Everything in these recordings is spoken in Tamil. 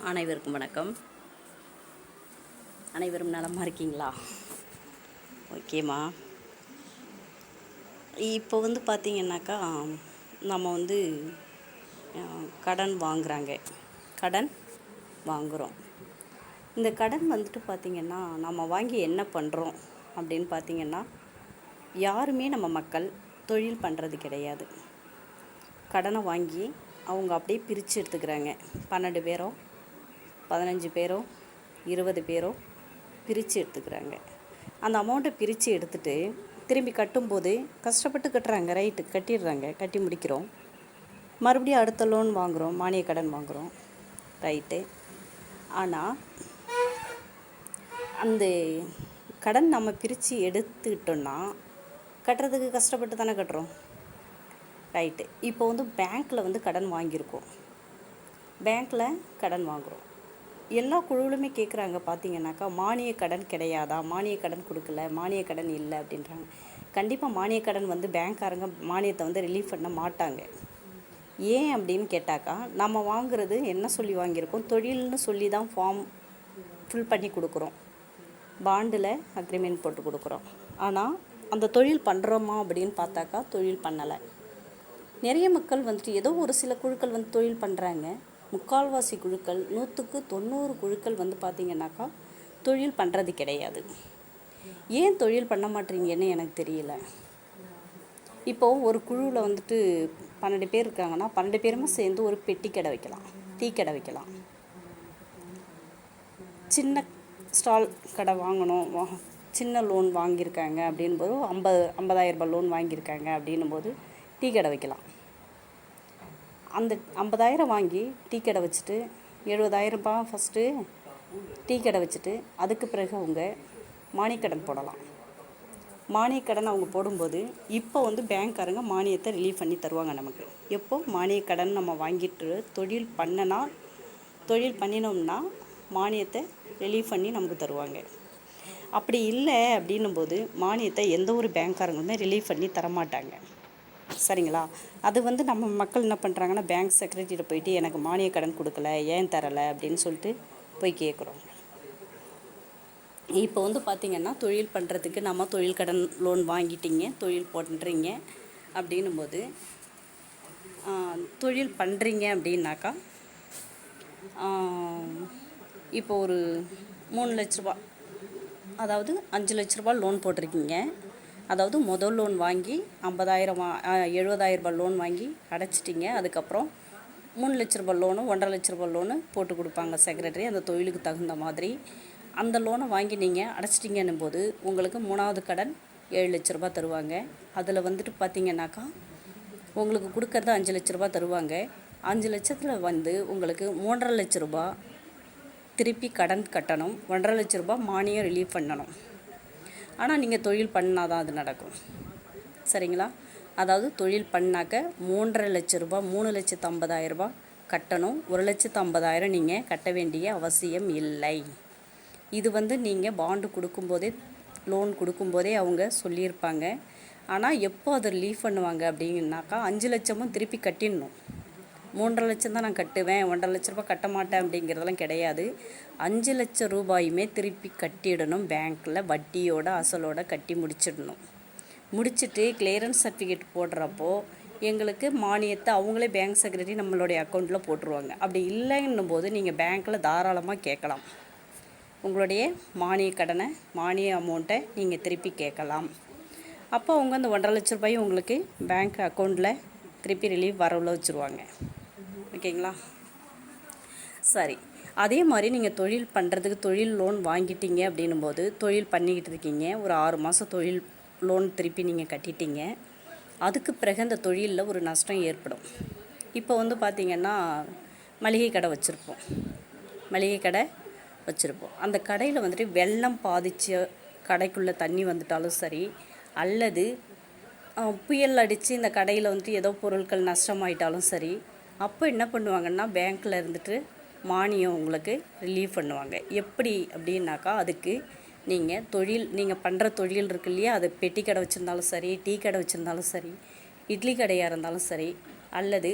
அனைவருக்கும் வணக்கம். அனைவரும் நலமாக இருக்கீங்களா? ஓகேம்மா. இப்போ பார்த்திங்கன்னாக்கா நம்ம கடன் வாங்குகிறோம். இந்த கடன் பார்த்திங்கன்னா நம்ம வாங்கி என்ன பண்ணுறோம் அப்படின்னு பார்த்திங்கன்னா, யாருமே நம்ம மக்கள் தொழில் பண்ணுறது கிடையாது. கடனை வாங்கி அவங்க அப்படியே பிரித்து எடுத்துக்கிறாங்க. 12 பேரோ 15 பேரோ 20 பேரோ பிரித்து எடுத்துக்கிறாங்க. அந்த அமௌண்ட்டை பிரித்து எடுத்துகிட்டு திரும்பி கட்டும்போது கஷ்டப்பட்டு கட்டுறாங்க. ரைட்டு, கட்டிடுறாங்க, கட்டி முடிக்கிறோம். மறுபடியும் அடுத்த லோன் வாங்குகிறோம், மானிய கடன் வாங்குகிறோம். ரைட்டு. ஆனால் அந்த கடன் நம்ம பிரித்து எடுத்துக்கிட்டோன்னா கட்டுறதுக்கு கஷ்டப்பட்டு தானே கட்டுறோம். ரைட்டு. இப்போ பேங்க்கில் கடன் வாங்கியிருக்கோம். பேங்க்கில் கடன் வாங்குகிறோம். எல்லா குழுவிலுமே கேட்குறாங்க பார்த்திங்கனாக்கா, மானிய கடன் கிடையாதா, மானிய கடன் கொடுக்கல, மானிய கடன் இல்லை அப்படின்றாங்க. கண்டிப்பாக மானிய கடன் பேங்க்காரங்க மானியத்தை ரிலீஃப் பண்ண மாட்டாங்க. ஏன் அப்படின்னு கேட்டாக்கா, நம்ம வாங்குறது என்ன சொல்லி வாங்கியிருக்கோம், தொழில்னு சொல்லி தான் ஃபார்ம் ஃபில் பண்ணி கொடுக்குறோம், பாண்டில் அக்ரிமெண்ட் போட்டு கொடுக்குறோம். ஆனால் அந்த தொழில் பண்ணுறோமா அப்படின்னு பார்த்தாக்கா தொழில் பண்ணலை. நிறைய மக்கள் ஏதோ ஒரு சில குழுக்கள் தொழில் பண்ணுறாங்க. முக்கால்வாசி குழுக்கள் 100க்கு 90 குழுக்கள் பார்த்திங்கனாக்கா தொழில் பண்ணுறது கிடையாது. ஏன் தொழில் பண்ண மாட்டீங்கன்னு எனக்கு தெரியல. இப்போது ஒரு குழுவில் 12 பேர் இருக்காங்கன்னா 12 பேருமே சேர்ந்து ஒரு பெட்டி கடை வைக்கலாம், டீ கடை வைக்கலாம். சின்ன ஸ்டால் கடை வாங்கணும், சின்ன லோன் வாங்கியிருக்காங்க அப்படின்போது 50,000 ரூபாய் லோன் வாங்கியிருக்காங்க அப்படின்னும்போது டீ கடை வைக்கலாம். அந்த 50,000 வாங்கி டீ கடை வச்சுட்டு 70,000 ரூபாய் ஃபஸ்ட்டு டீ கடை வச்சுட்டு அதுக்கு பிறகு அவங்க மானியக்கடன் போடலாம். மானியக்கடன் அவங்க போடும்போது இப்போ பேங்க்காரங்க மானியத்தை ரிலீஃப் பண்ணி தருவாங்க நமக்கு. எப்போ மானியக்கடன் நம்ம வாங்கிட்டு தொழில் பண்ணினோம்னா மானியத்தை ரிலீஃப் பண்ணி நமக்கு தருவாங்க. அப்படி இல்லை அப்படின்னும்போது மானியத்தை எந்த ஒரு பேங்க்காரங்களுமே ரிலீஃப் பண்ணி தரமாட்டாங்க. சரிங்களா? அது நம்ம மக்கள் என்ன பண்ணுறாங்கன்னா, பேங்க் செக்ரட்டரிகிட்ட போயிட்டு எனக்கு மானிய கடன் கொடுக்கல, ஏன் தரலை அப்படின்னு சொல்லிட்டு போய் கேட்குறோம். இப்போ பார்த்திங்கன்னா தொழில் பண்ணுறதுக்கு நம்ம தொழில் கடன் லோன் வாங்கிட்டீங்க, தொழில் பண்ணுறீங்க அப்படின்னும்போது தொழில் பண்ணுறீங்க அப்படின்னாக்கா இப்போ ஒரு 3 லட்ச ரூபா, அதாவது 5 லட்ச ரூபா லோன் போட்டிருக்கீங்க. அதாவது முதல் லோன் வாங்கி 70,000 ரூபாய் லோன் வாங்கி அடைச்சிட்டிங்க. அதுக்கப்புறம் 3 லட்ச ரூபாய் லோனு 1.5 லட்ச ரூபாய் லோனு போட்டு கொடுப்பாங்க செக்ரட்டரி, அந்த தொழிலுக்கு தகுந்த மாதிரி. அந்த லோனை வாங்கி நீங்கள் அடைச்சிட்டிங்கன்னும் போது உங்களுக்கு 3வது கடன் 7 லட்ச ரூபாய் தருவாங்க. அதில் பார்த்திங்கனாக்கா உங்களுக்கு கொடுக்கறது 5 லட்ச ரூபாய் தருவாங்க. 5 லட்சத்தில் உங்களுக்கு 3.5 லட்ச ரூபாய் திருப்பி கடன் கட்டணும், 1.5 லட்ச ரூபாய் மானியம் ரிலீஃப் பண்ணணும். ஆனால் நீங்கள் தொழில் பண்ணால் தான் அது நடக்கும். சரிங்களா? அதாவது தொழில் பண்ணாக்க 3.5 லட்ச ரூபாய் 3,50,000 ரூபாய் கட்டணும். 1,50,000 நீங்கள் கட்ட வேண்டிய அவசியம் இல்லை. இது நீங்கள் பாண்டு கொடுக்கும்போதே, லோன் கொடுக்கும்போதே அவங்க சொல்லியிருப்பாங்க. ஆனால் எப்போ அதை ரிலீஃப் பண்ணுவாங்க அப்படின்னாக்கா 5 லட்சமும் திருப்பி கட்டிடணும். 3.5 லட்சம் தான் நான் கட்டுவேன், 1.5 லட்ச ரூபாய் கட்ட மாட்டேன் அப்படிங்கிறதெல்லாம் கிடையாது. 5 லட்ச ரூபாயுமே திருப்பி கட்டிடணும். பேங்க்கில் வட்டியோட அசலோட கட்டி முடிச்சுட்டு கிளியரன்ஸ் சர்டிஃபிகேட் போடுறப்போ எங்களுக்கு மானியத்தை அவங்களே பேங்க் செக்ரட்டரி நம்மளுடைய அக்கௌண்ட்டில் போட்டுருவாங்க. அப்படி இல்லைன்னும் போது நீங்கள் பேங்க்கில் தாராளமாக கேட்கலாம். உங்களுடைய மானிய அமௌண்ட்டை நீங்கள் திருப்பி கேட்கலாம். அப்போ அவங்க அந்த 1.5 லட்ச ரூபாயும் உங்களுக்கு பேங்க் அக்கௌண்ட்டில் திருப்பி ரிலீஃப் வரவுள்ள வச்சுருவாங்க. ஓகேங்களா? சரி. அதே மாதிரி நீங்கள் தொழில் பண்ணுறதுக்கு தொழில் லோன் வாங்கிட்டீங்க அப்படின்னும்போது தொழில் பண்ணிக்கிட்டு இருக்கீங்க. ஒரு 6 மாதம் தொழில் லோன் திருப்பி நீங்கள் கட்டிட்டீங்க. அதுக்கு பிறகு அந்த தொழிலில் ஒரு நஷ்டம் ஏற்படும். இப்போ பார்த்திங்கன்னா மளிகை கடை வச்சுருப்போம். அந்த கடையில் வெள்ளம் பாதித்த கடைக்குள்ளே தண்ணி வந்துட்டாலும் சரி, அல்லது புயல் அடித்து இந்த கடையில் ஏதோ பொருட்கள் நஷ்டமாயிட்டாலும் சரி, அப்போ என்ன பண்ணுவாங்கன்னா பேங்க்கில் மானியம் உங்களுக்கு ரிலீஃப் பண்ணுவாங்க. எப்படி அப்படின்னாக்கா, அதுக்கு நீங்கள் பண்ணுற தொழில் இருக்கு இல்லையா, அது பெட்டி கடை வச்சுருந்தாலும் சரி, டீ கடை வச்சுருந்தாலும் சரி, இட்லி கடையாக இருந்தாலும் சரி, அல்லது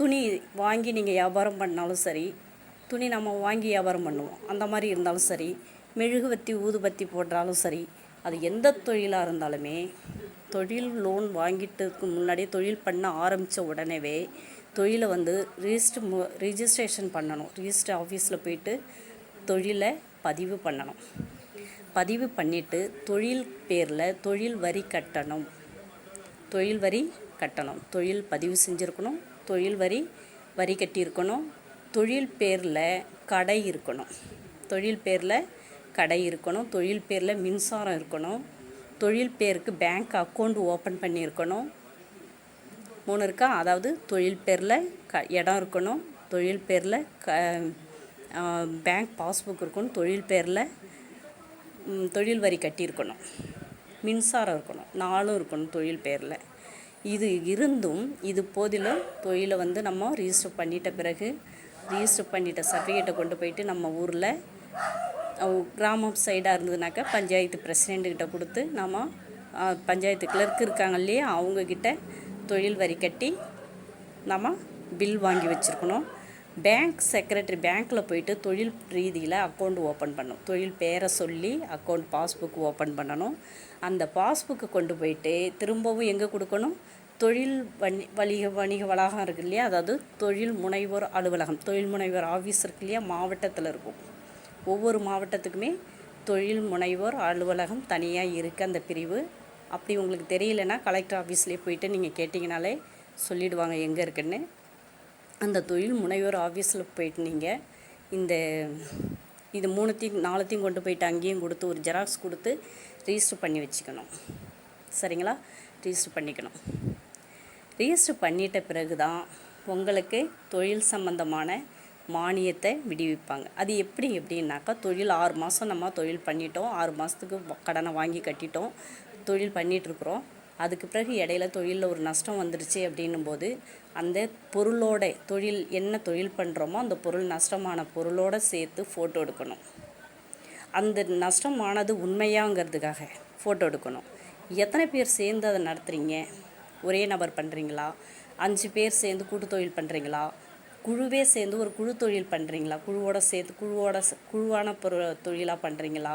துணி வாங்கி நீங்கள் வியாபாரம் பண்ணாலும் சரி, துணி நம்ம வாங்கி வியாபாரம் பண்ணுவோம். அந்த மாதிரி இருந்தாலும் சரி, மெழுகுவர்த்தி ஊதுபத்தி போட்டாலும் சரி, அது எந்த தொழிலாக இருந்தாலுமே தொழில் லோன் வாங்கிட்டதுக்கு முன்னாடியே தொழில் பண்ண ஆரம்பித்த உடனேவே தொழிலை வந்து ரிஜிஸ்ட்ரேஷன் பண்ணணும். ரிஜிஸ்டர் ஆஃபீஸில் போயிட்டு தொழிலை பதிவு பண்ணணும். பதிவு பண்ணிவிட்டு தொழில் பேரில் தொழில் வரி கட்டணும். தொழில் பதிவு செஞ்சுருக்கணும், தொழில் வரி கட்டியிருக்கணும். தொழில் பேரில் கடை இருக்கணும். தொழில் பேரில் மின்சாரம் இருக்கணும். தொழில் பேருக்கு பேங்க் அக்கௌண்ட் ஓப்பன் பண்ணியிருக்கணும். 3 இருக்கா? அதாவது தொழில் பேரில் இடம் இருக்கணும், தொழில் பேரில் பேங்க் பாஸ்புக் இருக்கணும், தொழில் பேரில் தொழில் வரி கட்டியிருக்கணும், மின்சாரம் இருக்கணும், 4 இருக்கணும் தொழில் பேரில். இது இருந்தும் இது போதிலும் தொழிலை வந்து நம்ம ரிஜிஸ்டர் பண்ணிட்ட பிறகு சர்டிஃபிகேட்டை கொண்டு போயிட்டு நம்ம ஊரில் கிராமம் சைடாக இருந்ததுனாக்கா பஞ்சாயத்து பிரசிடெண்ட்டுக்கிட்ட கொடுத்து நம்ம பஞ்சாயத்து கிளர்க்கு இருக்காங்க இல்லையா, அவங்கக்கிட்ட தொழில் வரி கட்டி நம்ம பில் வாங்கி வச்சுருக்கணும். பேங்க் செக்ரட்டரி பேங்க்கில் போயிட்டு தொழில் ரீதியில் அக்கௌண்ட் ஓப்பன் பண்ணணும். தொழில் பேரை சொல்லி அக்கௌண்ட் பாஸ்புக் ஓப்பன் பண்ணணும். அந்த பாஸ்புக்கு கொண்டு போயிட்டு திரும்பவும் எங்கே கொடுக்கணும்? தொழில் வணிக வளாகம் இருக்குது இல்லையா, அதாவது தொழில் முனைவோர் அலுவலகம், தொழில் முனைவோர் ஆஃபீஸ் இருக்கு இல்லையா, மாவட்டத்தில் இருக்கும். ஒவ்வொரு மாவட்டத்துக்குமே தொழில் முனைவோர் அலுவலகம் தனியாக இருக்குது அந்த பிரிவு. அப்படி உங்களுக்கு தெரியலன்னா கலெக்டர் ஆஃபீஸ்லேயே போயிட்டு நீங்கள் கேட்டிங்கனாலே சொல்லிவிடுவாங்க எங்கே இருக்குன்னு. அந்த தொழில் முனைவோர் ஆஃபீஸில் போயிட்டு நீங்கள் இது 4த்தையும் கொண்டு போயிட்டு அங்கேயும் கொடுத்து ஒரு ஜெராக்ஸ் கொடுத்து ரிஜிஸ்டர் பண்ணி வச்சுக்கணும். சரிங்களா? ரிஜிஸ்டர் பண்ணிக்கணும். ரிஜிஸ்டர் பண்ணிட்ட பிறகு தான் உங்களுக்கு தொழில் சம்பந்தமான மானியத்தை விடுவிப்பாங்க. அது எப்படின்னாக்கா தொழில் 6 மாதம் நம்ம தொழில் பண்ணிட்டோம், 6 மாதத்துக்கு கடனை வாங்கி கட்டிட்டோம், தொழில் பண்ணிகிட்ருக்குறோம். அதுக்கு பிறகு இடையில தொழிலில் ஒரு நஷ்டம் வந்துடுச்சு அப்படின்னும்போது அந்த பொருளோட என்ன தொழில் பண்ணுறோமோ அந்த பொருள் நஷ்டமான பொருளோடு சேர்த்து ஃபோட்டோ எடுக்கணும். அந்த நஷ்டமானது உண்மையாங்கிறதுக்காக ஃபோட்டோ எடுக்கணும். எத்தனை பேர் சேர்ந்து அதை நடத்துகிறீங்க? ஒரே நபர் பண்ணுறீங்களா? 5 பேர் சேர்ந்து கூட்டு தொழில் பண்ணுறீங்களா? குழுவே சேர்ந்து ஒரு குழு தொழில் பண்ணுறீங்களா? குழுவான தொழிலாக பண்ணுறீங்களா?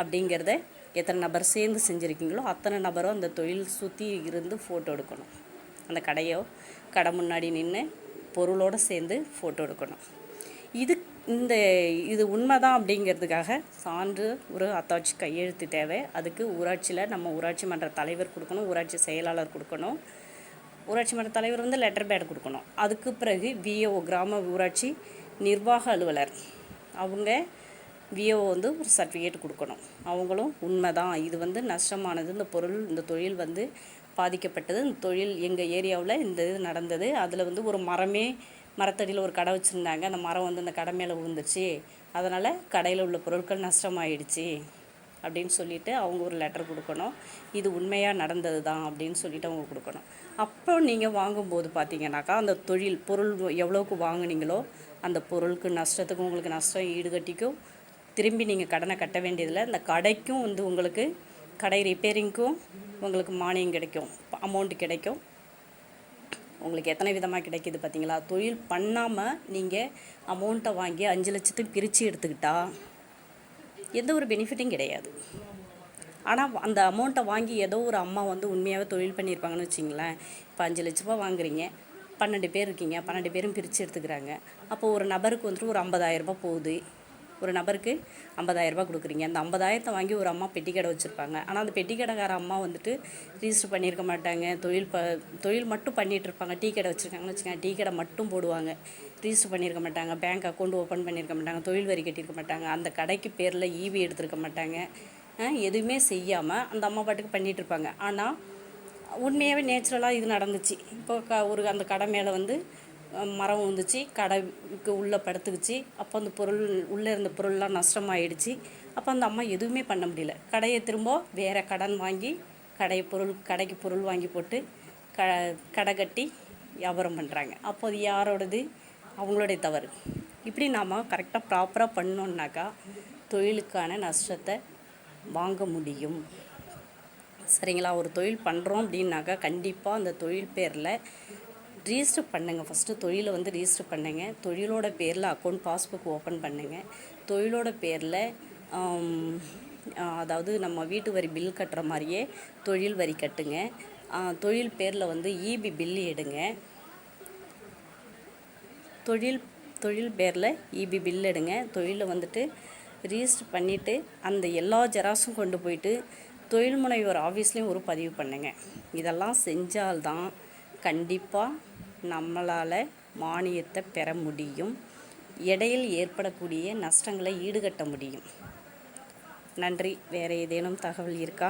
அப்படிங்கிறத எத்தனை நபர் சேர்ந்து செஞ்சுருக்கீங்களோ அத்தனை நபரும் அந்த தொழில் சுற்றி இருந்து ஃபோட்டோ எடுக்கணும். அந்த கடை முன்னாடி நின்று பொருளோடு சேர்ந்து ஃபோட்டோ எடுக்கணும். இது உண்மைதான் அப்படிங்கிறதுக்காக சான்று ஒரு அத்தாட்சி கையெழுத்து தேவை. அதுக்கு ஊராட்சியில் நம்ம ஊராட்சி மன்ற தலைவர் கொடுக்கணும், ஊராட்சி செயலாளர் கொடுக்கணும், ஊராட்சி மன்ற தலைவர் வந்து லெட்டர் பேட் கொடுக்கணும். அதுக்கு பிறகு விஏஓ கிராம ஊராட்சி நிர்வாக அலுவலர் அவங்க விஏஓ வந்து ஒரு சர்டிஃபிகேட் கொடுக்கணும். அவங்களும் உண்மைதான், இது வந்து நஷ்டமானது, இந்த தொழில் வந்து பாதிக்கப்பட்டது, இந்த தொழில் எங்கள் ஏரியாவில் இந்த இது நடந்தது, அதில் வந்து ஒரு மரத்தடியில் ஒரு கடை வச்சுருந்தாங்க, அந்த மரம் வந்து அந்த கடை மேலே விழுந்துச்சு, அதனால் கடையில் உள்ள பொருட்கள் நஷ்டமாயிடுச்சு அப்படின்னு சொல்லிவிட்டு அவங்க ஒரு லெட்டர் கொடுக்கணும். இது உண்மையாக நடந்தது தான் அப்படின்னு சொல்லிவிட்டு அவங்க கொடுக்கணும். அப்போ நீங்கள் வாங்கும்போது பார்த்தீங்கன்னாக்கா அந்த பொருள் எவ்வளோக்கு வாங்குனீங்களோ அந்த பொருளுக்கு நஷ்டத்துக்கும் உங்களுக்கு நஷ்டம் ஈடுகட்டிக்கும் திரும்பி நீங்கள் கடனை கட்ட வேண்டியதில்லை. இந்த கடைக்கும் வந்து உங்களுக்கு கடை ரிப்பேரிங்க்கும் உங்களுக்கு மானியம் கிடைக்கும், அமௌண்ட்டு கிடைக்கும். உங்களுக்கு எத்தனை விதமாக கிடைக்கிது பார்த்தீங்களா? தொழில் பண்ணாமல் நீங்கள் அமௌண்ட்டை வாங்கி 5 லட்சத்துக்கு பிரித்து எடுத்துக்கிட்டா எந்த ஒரு பெனிஃபிட்டும் கிடையாது. ஆனால் அந்த அமௌண்ட்டை வாங்கி ஏதோ ஒரு அம்மா வந்து உண்மையாகவே தொழில் பண்ணியிருப்பாங்கன்னு வச்சிங்களேன். இப்போ 5 லட்ச ரூபா வாங்குறீங்க, 12 பேர் இருக்கீங்க, 12 பேரும் பிரித்து எடுத்துக்கிறாங்க. அப்போது ஒரு நபருக்கு வந்துட்டு ஒரு 50,000 ரூபாய் போகுது. ஒரு நபருக்கு 50,000 ரூபாய் கொடுக்குறீங்க. அந்த 50,000 வாங்கி ஒரு அம்மா பெட்டி கடை வச்சுருப்பாங்க. ஆனால் அந்த பெட்டி கடைக்கார அம்மா வந்துட்டு ரிஜிஸ்டர் பண்ணியிருக்க மாட்டாங்க, தொழில் மட்டும் பண்ணிகிட்டு இருப்பாங்க. டீ கடை வச்சுருக்காங்கன்னு வச்சுக்கோங்க, டீ கடை மட்டும் போடுவாங்க, ரிஜிஸ்டர் பண்ணியிருக்க மாட்டாங்க, பேங்க் அக்கௌண்ட் ஓப்பன் பண்ணியிருக்க மாட்டாங்க, தொழில் வரி கட்டியிருக்க மாட்டாங்க, அந்த கடைக்கு பேரில் ஈவி எடுத்துருக்க மாட்டாங்க. எதுவுமே செய்யாமல் அந்த அம்மா பாட்டுக்கு பண்ணிகிட்ருப்பாங்க. ஆனால் உண்மையாகவே நேச்சுரலாக இது நடந்துச்சு. இப்போ அந்த கடை மேலே வந்து மரம் வந்துச்சு, கடைக்கு உள்ளே படுத்துக்குச்சு. அப்போ அந்த உள்ளே இருந்த பொருள்லாம் நஷ்டமாயிடுச்சு. அப்போ அந்த அம்மா எதுவுமே பண்ண முடியல. கடையை திரும்ப வேறு கடன் வாங்கி கடைக்கு பொருள் வாங்கி போட்டு கடை கட்டி வியாபாரம் பண்ணுறாங்க. அப்போ அது யாரோடது? அவங்களுடைய தவறு. இப்படி நாம் கரெக்டாக ப்ராப்பராக பண்ணோன்னாக்கா தொழிலுக்கான நஷ்டத்தை வாங்க முடியும். சரிங்களா? ஒரு தொழில் பண்ணுறோம் அப்படின்னாக்கா கண்டிப்பாக அந்த தொழில் பேரில் ரிஜிஸ்டர் பண்ணுங்கள். ஃபஸ்ட்டு தொழிலை வந்து ரிஜிஸ்டர் பண்ணுங்க. தொழிலோட பேரில் அக்கௌண்ட் பாஸ்புக் ஓப்பன் பண்ணுங்கள். தொழிலோட பேரில் அதாவது நம்ம வீட்டு வரி பில் கட்டுற மாதிரியே தொழில் வரி கட்டுங்க. தொழில் பேரில் வந்து இபி பில்லு எடுங்க. தொழில் பேரில் இபி பில் எடுங்க. தொழிலை வந்துட்டு ரிஜிஸ்டர் பண்ணிவிட்டு அந்த எல்லா ஜெராக்ஸும் கொண்டு போயிட்டு தொழில் முனைவோர் ஆஃபீஸ்லேயும் ஒரு பதிவு பண்ணுங்க. இதெல்லாம் செஞ்சால்தான் கண்டிப்பாக நம்மளால் மானியத்தை பெற முடியும். இடையில் ஏற்படக்கூடிய நஷ்டங்களை ஈடுகட்ட முடியும். நன்றி. வேறு ஏதேனும் தகவல் இருக்கா?